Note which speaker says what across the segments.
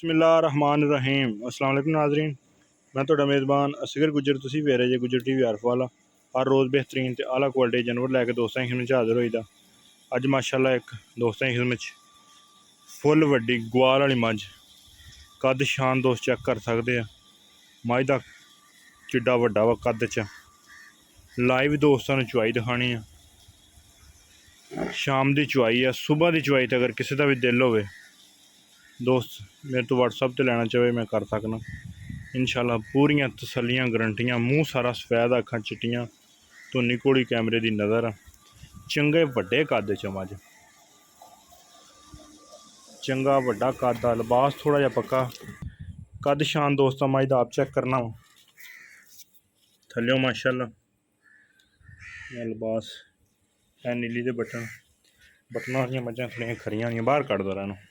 Speaker 1: बिस्मिल्लाहिर्रहमानिर्रहीम। अस्सलाम वालेकुम नाज़रीन, मैं तुहाडा मेज़बान असगर गुज्जर। तुसीं वेख रहे जे गुज्जर टीवी आरिफवाला। हर रोज़ बेहतरीन ते आला क्वालिटी जानवर लैके दोस्तां दी खिदमत च हाज़र होई दा। अज माशाअल्लाह एक दोस्तां दी खिदमत च फुल वड्डी गवाल वाली मझ, कद शान दोस्त चेक कर सकते हैं। मझ दा किड्डा वड्डा वा कद च। लाइव दोस्तां नूं चवाई दिखानी है। शाम की चवाई है, सुबह की चवाई तो अगर किसी का भी दिल होवे दोस्त मेरे तो व्हाट्सअप पर लेना चाहे मैं कर सकना इंशाल्लाह। पूरियां तसलियां गारंटियां, मूँह सारा सफैद, अखां चिट्टियां, धुनी घोड़ी कैमरे की नज़र, चंगे वड्डे कद च मझ, चंगा वड्डा कद, लिबास थोड़ा जिहा पक्का। कद शान दोस्तों मझ दा आप चेक करना वा। थल्लियों माशाअल्लाह लिबास है, नीली दे बटन वालियां मझां थोड़ियां खरियां होनियां। बाहर कड्ढ दो इहनूं,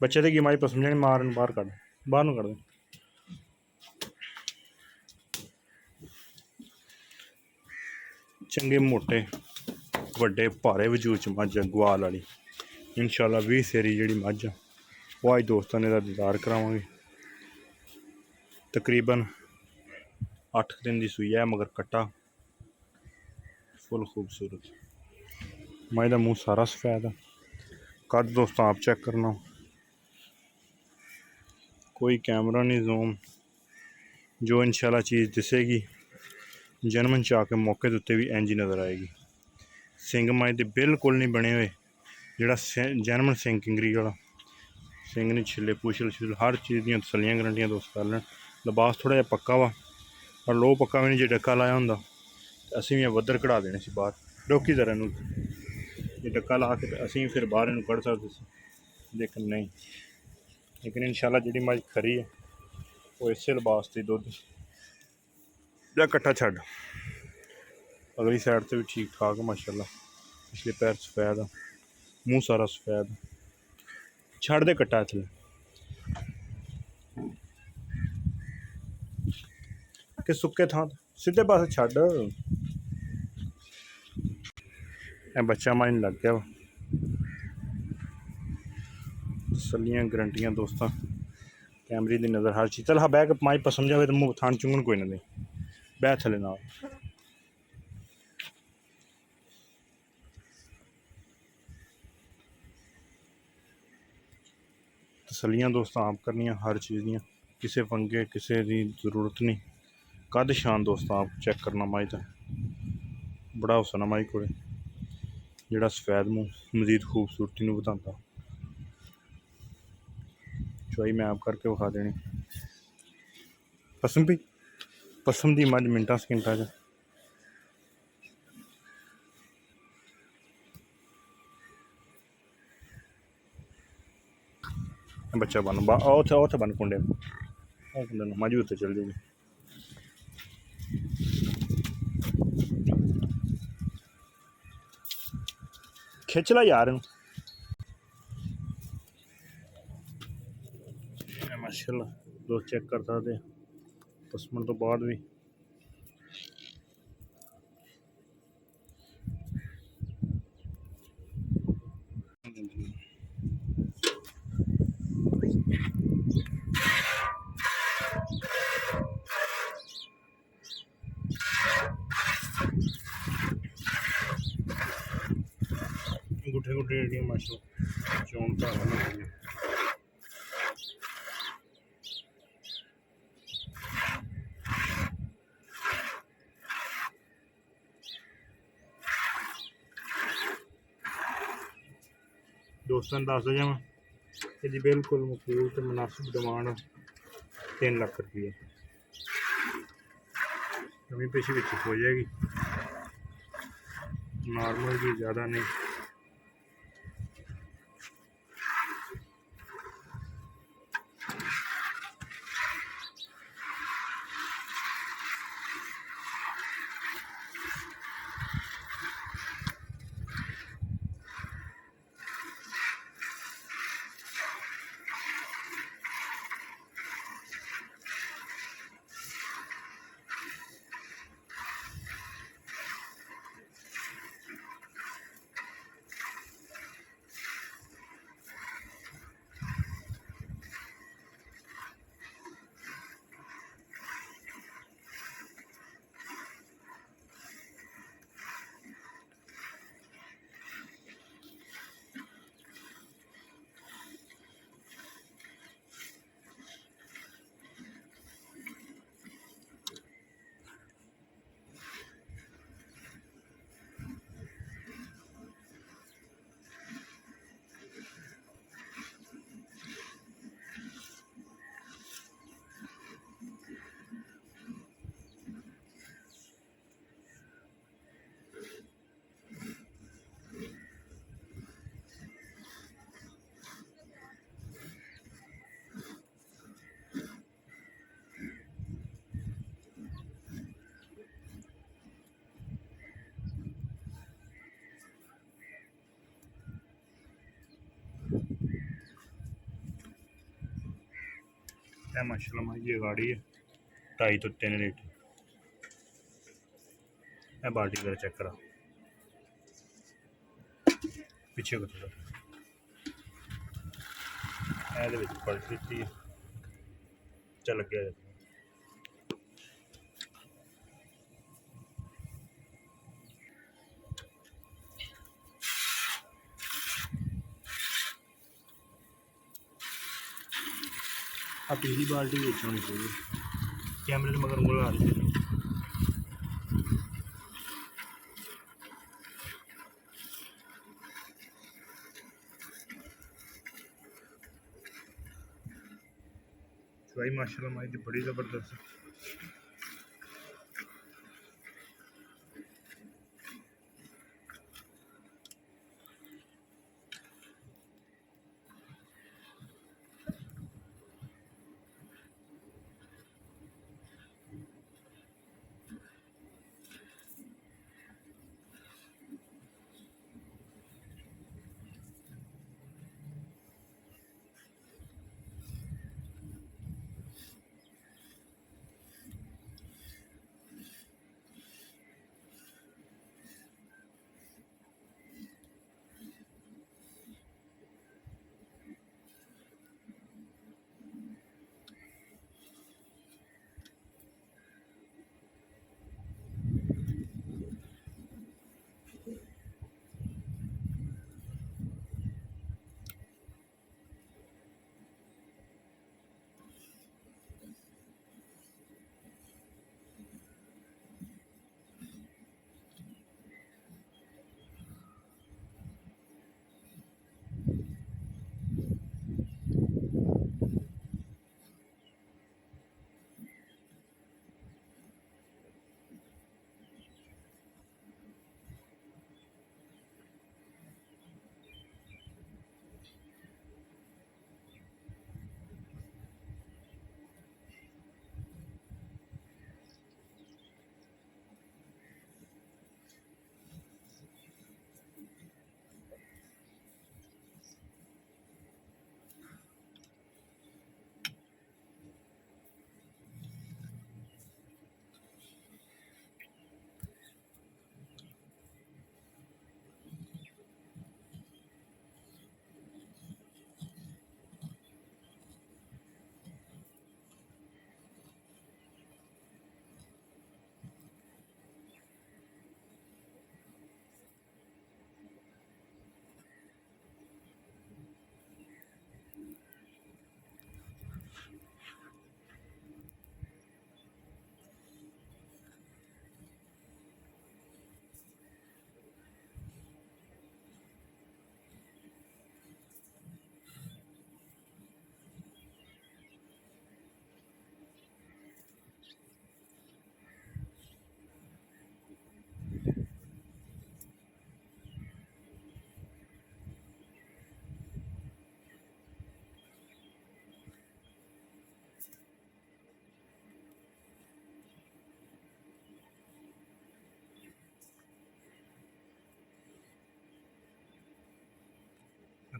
Speaker 1: बच्चे ते की माई पसंद नहीं, मार बाहर कड्ढ, बाहर नूं कड्ढ दे। चंगे मोटे वड्डे भारे वजूद च मझ गवाल वाली इंशाल्लाह 20 सेरी जिहड़ी मझ आ वो अज दोस्तां ने दा दीदार करावांगे। तकरीबन 8 दिन की सूई है, मगर कट्टा फुल खूबसूरत। मझ दा मूँह सारा सफेद है। कद दोस्तों आप चेक करना, कोई कैमरा नहीं जूम, जो इंशाल्लाह चीज़ दिसेगी जन्मन च आके मौके के उत्ते भी इंज ही नज़र आएगी। सिंग मझ दे बिल्कुल नहीं बने हुए, जिहड़ा जैनमन सिंग किंगरी वाला सिंग नहीं छिले, पुछल छुल हर चीज़ दी तसलियां गारंटियां दोस्त कर लैन। लिबास थोड़ा जिहा पक्का वा, पर लो पक्का भी नहीं। जे डक्का लाया होंदा असीं भी वद्धर कढ़ा देने सी बाहर। रोकी जरा इनू, जे डक्का ला के असीं फिर बाहर इनू कढ़ सकदे सी, लेकिन नहीं। लेकिन इंशाल्लाह जिहड़ी मझ खरी है वो इसे लिबास दी दुध या कट्ठा छड्ड। अगली साइड से भी ठीक ठाक है माशाल्लाह, पिछले पैर सफेद है, मूँह सारा सफेद। छड़ दे कट्टा इत्थे कि सुक्के थां सीधे पासे छड्ड। बच्चा मझ लग गया वा। तसलियां गारंटियां दोस्तों, कैमरे की नज़र, हर चीज़। चल हाँ बह के मझ पसंद जाए तो मुँह थान चुंगन कोई ना दे, बह थले ना। तसलियां दोस्तों आप करनियां हर चीज़ दियां, किसी पंगे किसी की जरूरत नहीं। कद शान दोस्तों आप चेक करना मझ दा, बड़ा हुसन है मझ कोले, जिहड़ा सफेद मूँह मजीद खूबसूरती नूं वधांदा। चवाई मैं आप करके विखा देनी। पसम दी मझ मिनटां सकिंटां च। बच्चा बन उत्थे बन कुंडे मझ भी उत्ते चल जाएगी। खिच ला यार माशाल्लाह, दोस्त चेक कर सकते पसमन तो बाद भी। गुठे गुठे जेहड़ियां माशाल्लाह चौन धारा दोस्तों दस जावा ये बिल्कुल मकबूल तो मुनासिब डिमांड 3 लाख रुपये। कमी पेशी विच हो जाएगी, नॉर्मल भी ज़्यादा नहीं। है माशाल्लाह माई ये गाड़ी है 2.5 तो 3 लीटर। है बाल्टी वगैरह चेक करा पिछे को थोड़ा पलट दी है चल गया। अब पिछली बाल्टी भी होनी चाहिए कैमरे मगर उंगल आ रही है। चवाई माशाल्लाह माई बड़ी ज़बरदस्त है।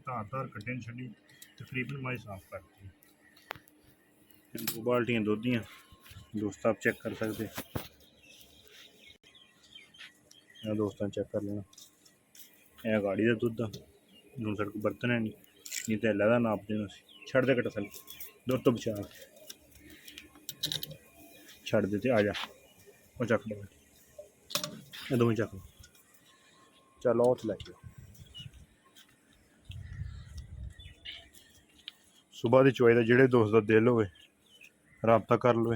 Speaker 1: धार कट्टे छी तकरीबन माई साफ करती है। 2 बाल्टियाँ दुध दियाँ दोस्त आप चेक कर सकते दोस्तों चेक कर लेना। यह गाड़ी का दुध हूँ सड़क बर्तन है नहीं तो हिला नाप देना छड़ दे कट्टा थले दुध तो बचा छड़ दे आ जा वो चक लो दोवें चक लो चल आओ तो लैके सुबह की चवाई का जोड़े दोस्त का दिल हो रबता कर लो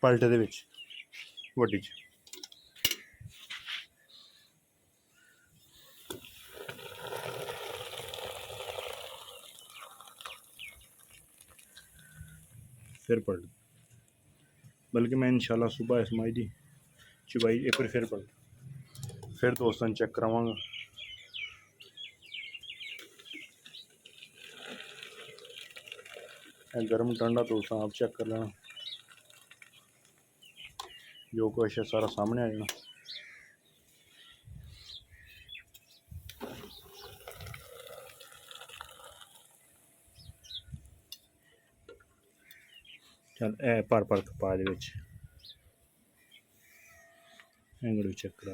Speaker 1: पलटे दे विच वड्डी च फिर पलट बल्कि मैं इंशाल्लाह सुबह इस माई की चवाई एक बार फिर पलट फिर दोस्तों चेक करावांगा। गर्म ठंडा दोस्तों आप चेक कर लेना जो कुछ है सारा सामने आ जाना। चल ए भर भर के पा दे एंगल चेक करा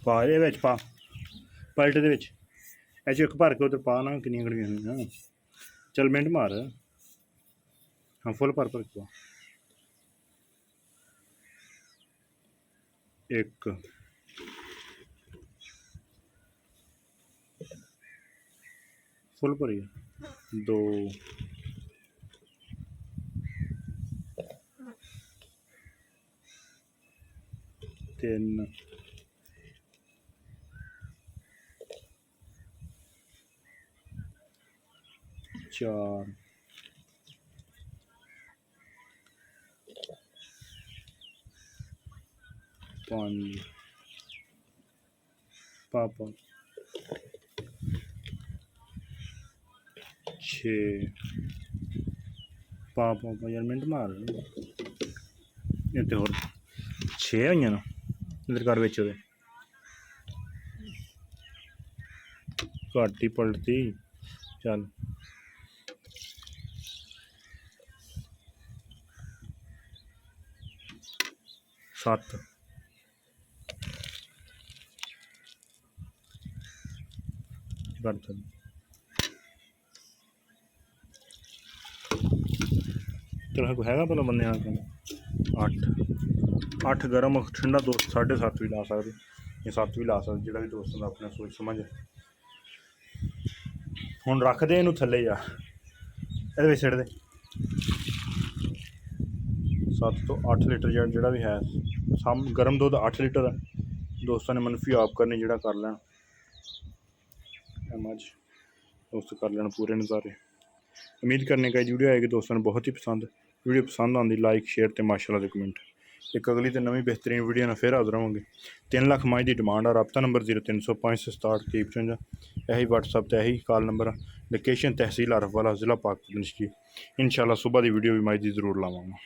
Speaker 1: पा ये पा पलट दे ऐसे एक भर के उधर पा ना किनियां गड़ियां होईयां चल मिंट मार हाँ फुल भर भर के पा एक फुल भरी दो तीन चार पाँच पापा छे पापा यार मिनट मार इतने होर छे होई ना इधर कर बिच घट ही पलटती चल सत्त तेरा कोई हैगा भला बंदे अठ अठ गर्म ठंडा दोस्त 7.5 भी ला सकते या 7 भी ला सकते जोड़ा भी दोस्त का अपना सोच समझ हुण रख दे इनू थले जा ये सिट दे 7 तो 8 लीटर जोड़ा भी है साम गर्म दुध 8 लीटर है दोस्तों ने मनफी आप करने जोड़ा कर लैन मज दोस्त कर लेना पूरे नज़ारे उम्मीद करने का वीडियो आएगी दोस्तों ने बहुत ही पसंद वीडियो पसंद आती लाइक शेयर तो माशाल्लाह दे कमेंट एक अगली तो नवी बेहतरीन वीडियो ना फिर हाजिर होंगे 3 लाख माई की डिमांड आ रबता नंबर 030567 यही व्हाट्सअप तो यही कॉल नंबर लोकेशन तहसील आरफवाला ज़िला पाक इंशाल्लाह सुबह की वीडियो भी माई की ज़रूर लावांगा।